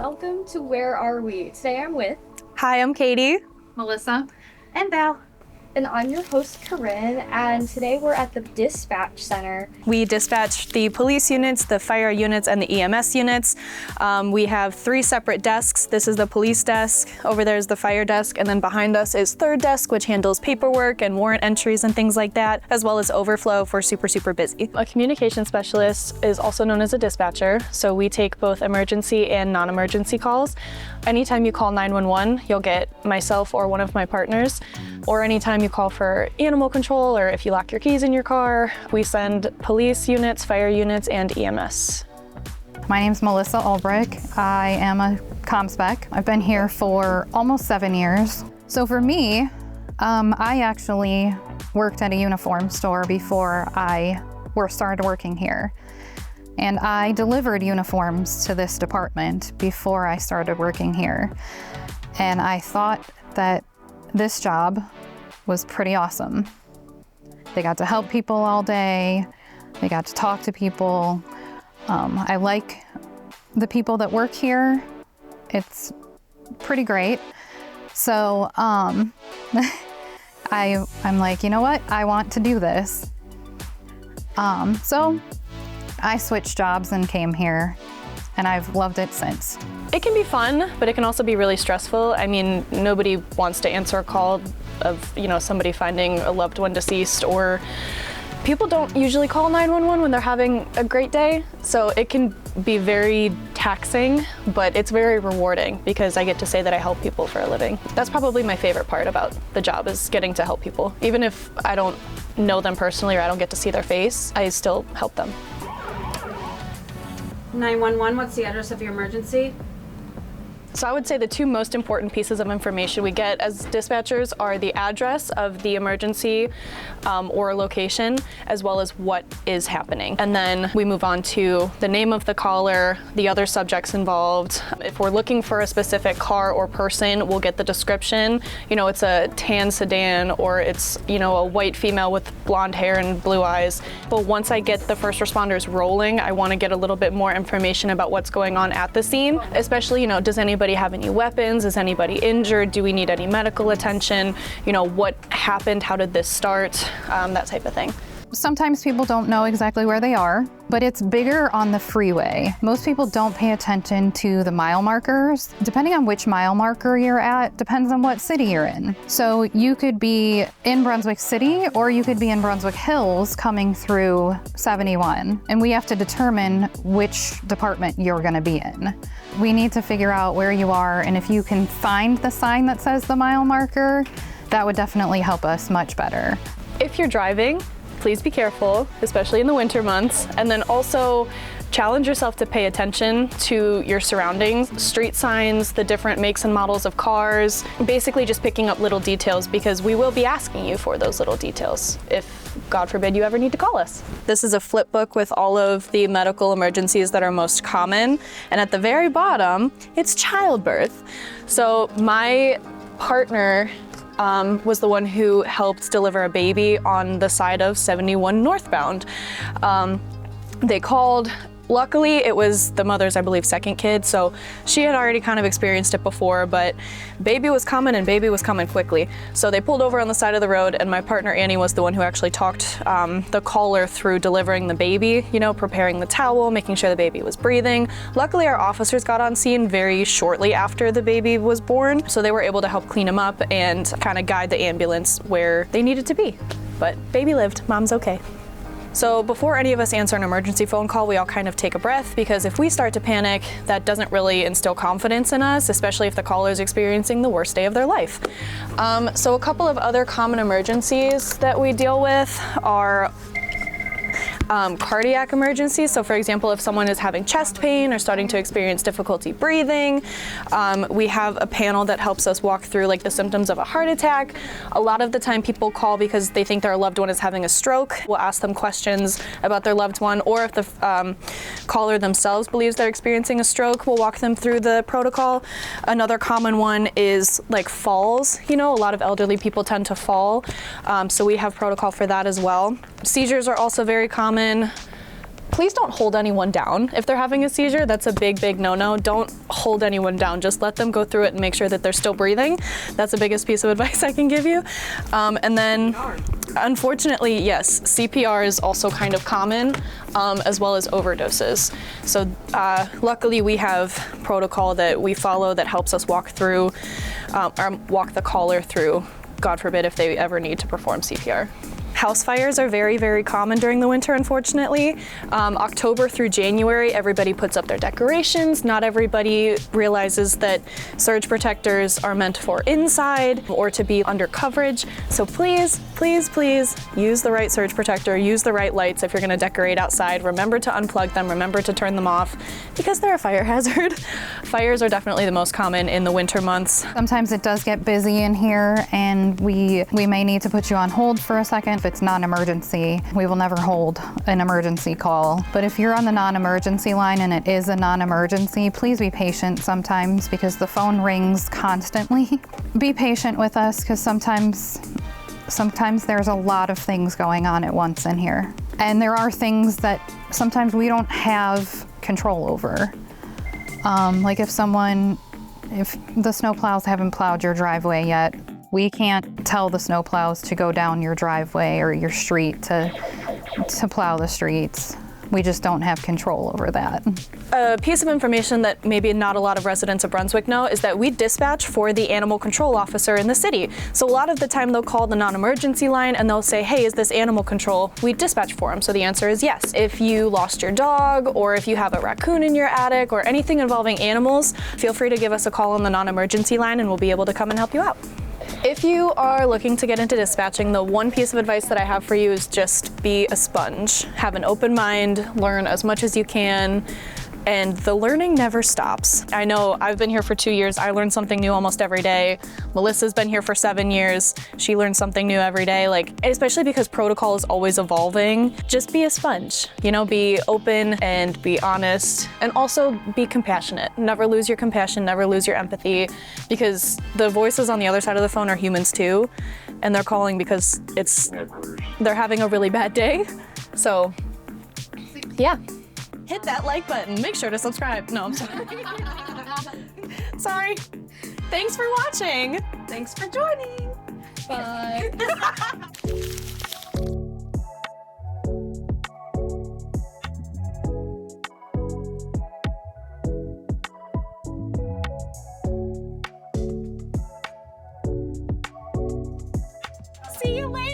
welcome to Where Are We? Today I'm with... Hi, I'm Katie. Melissa. And Val. And I'm your host, Corinne, and today we're at the dispatch center. We dispatch the police units, the fire units, and the EMS units. We have 3 separate desks. This is the police desk, over there is the fire desk, and then behind us is third desk, which handles paperwork and warrant entries and things like that, as well as overflow for super busy. A communication specialist is also known as a dispatcher, so we take both emergency and non-emergency calls. Anytime you call 911, you'll get myself or one of my partners, or anytime you call for animal control or if you lock your keys in your car, we send police units, fire units, and EMS. My name's Melissa Ulbrich. I am a ComSpec. I've been here for almost 7 years. So for me, I actually worked at a uniform store before I started working here. And I delivered uniforms to this department before I started working here. And I thought that this job was pretty awesome. They got to help people all day. They got to talk to people. I like the people that work here. It's pretty great. So I'm like, you know what? I want to do this. So I switched jobs and came here, and I've loved it since. It can be fun, but it can also be really stressful. I mean, nobody wants to answer a call of, somebody finding a loved one deceased, or people don't usually call 911 when they're having a great day. So it can be very taxing, but it's very rewarding because I get to say that I help people for a living. That's probably my favorite part about the job, is getting to help people. Even if I don't know them personally or I don't get to see their face, I still help them. 911, what's the address of your emergency? So I would say the 2 most important pieces of information we get as dispatchers are the address of the emergency or location, as well as what is happening. And then we move on to the name of the caller, the other subjects involved. If we're looking for a specific car or person, we'll get the description. It's a tan sedan, or it's, a white female with blonde hair and blue eyes. But once I get the first responders rolling, I want to get a little bit more information about what's going on at the scene, especially, does anybody have any weapons? Is anybody injured? Do we need any medical attention? What happened? How did this start? That type of thing. Sometimes people don't know exactly where they are, but it's bigger on the freeway. Most people don't pay attention to the mile markers. Depending on which mile marker you're at, depends on what city you're in. So you could be in Brunswick City, or you could be in Brunswick Hills coming through 71. And we have to determine which department you're gonna be in. We need to figure out where you are, and if you can find the sign that says the mile marker, that would definitely help us much better. If you're driving, please be careful, especially in the winter months, and then also challenge yourself to pay attention to your surroundings, street signs, the different makes and models of cars, basically just picking up little details, because we will be asking you for those little details if, God forbid, you ever need to call us. This is a flip book with all of the medical emergencies that are most common, and at the very bottom, it's childbirth. So my partner was the one who helped deliver a baby on the side of 71 northbound. They called. Luckily, it was the mother's, I believe, second kid, so she had already kind of experienced it before, but baby was coming, and baby was coming quickly. So they pulled over on the side of the road, and my partner Annie was the one who actually talked the caller through delivering the baby, preparing the towel, making sure the baby was breathing. Luckily, our officers got on scene very shortly after the baby was born, so they were able to help clean him up and kind of guide the ambulance where they needed to be. But baby lived, mom's okay. So before any of us answer an emergency phone call, we all kind of take a breath, because if we start to panic, that doesn't really instill confidence in us, especially if the caller is experiencing the worst day of their life. So a couple of other common emergencies that we deal with are cardiac emergencies. So for example, if someone is having chest pain or starting to experience difficulty breathing, we have a panel that helps us walk through like the symptoms of a heart attack. A lot of the time people call because they think their loved one is having a stroke. We'll ask them questions about their loved one, or if the caller themselves believes they're experiencing a stroke, we'll walk them through the protocol. Another common one is like falls. You know, a lot of elderly people tend to fall, so we have protocol for that as well. Seizures are also very common. please don't hold anyone down if they're having a seizure. That's a big, big no-no. Don't hold anyone down. Just let them go through it and make sure that they're still breathing. That's the biggest piece of advice I can give you. And then, unfortunately, yes, CPR is also kind of common, as well as overdoses. So luckily we have protocol that we follow that helps us walk through, or walk the caller through, God forbid, if they ever need to perform CPR. House fires are very, very common during the winter, unfortunately. October through January, everybody puts up their decorations. Not everybody realizes that surge protectors are meant for inside or to be under coverage. So please, please, please use the right surge protector, use the right lights if you're gonna decorate outside. Remember to unplug them, remember to turn them off, because they're a fire hazard. Fires are definitely the most common in the winter months. Sometimes it does get busy in here and we may need to put you on hold for a second. If it's non-emergency, we will never hold an emergency call. But if you're on the non-emergency line and it is a non-emergency, please be patient sometimes because the phone rings constantly. Be patient with us because sometimes there's a lot of things going on at once in here. And there are things that sometimes we don't have control over. Like if the snowplows haven't plowed your driveway yet, we can't tell the snowplows to go down your driveway or your street to plow the streets. We just don't have control over that. A piece of information that maybe not a lot of residents of Brunswick know is that we dispatch for the animal control officer in the city. So a lot of the time they'll call the non-emergency line and they'll say, hey, is this animal control? We dispatch for them. So the answer is yes. If you lost your dog or if you have a raccoon in your attic or anything involving animals, feel free to give us a call on the non-emergency line and we'll be able to come and help you out. If you are looking to get into dispatching, the one piece of advice that I have for you is just be a sponge. Have an open mind, learn as much as you can, and the learning never stops. I know I've been here for 2 years. I learn something new almost every day. Melissa's been here for 7 years. She learns something new every day, especially because protocol is always evolving. Just be a sponge, be open and be honest, and also be compassionate. Never lose your compassion, never lose your empathy, because the voices on the other side of the phone are humans too, and they're calling because they're having a really bad day. So, yeah. Hit that like button. Make sure to subscribe. No, I'm sorry. Sorry. Thanks for watching. Thanks for joining. Bye. See you later.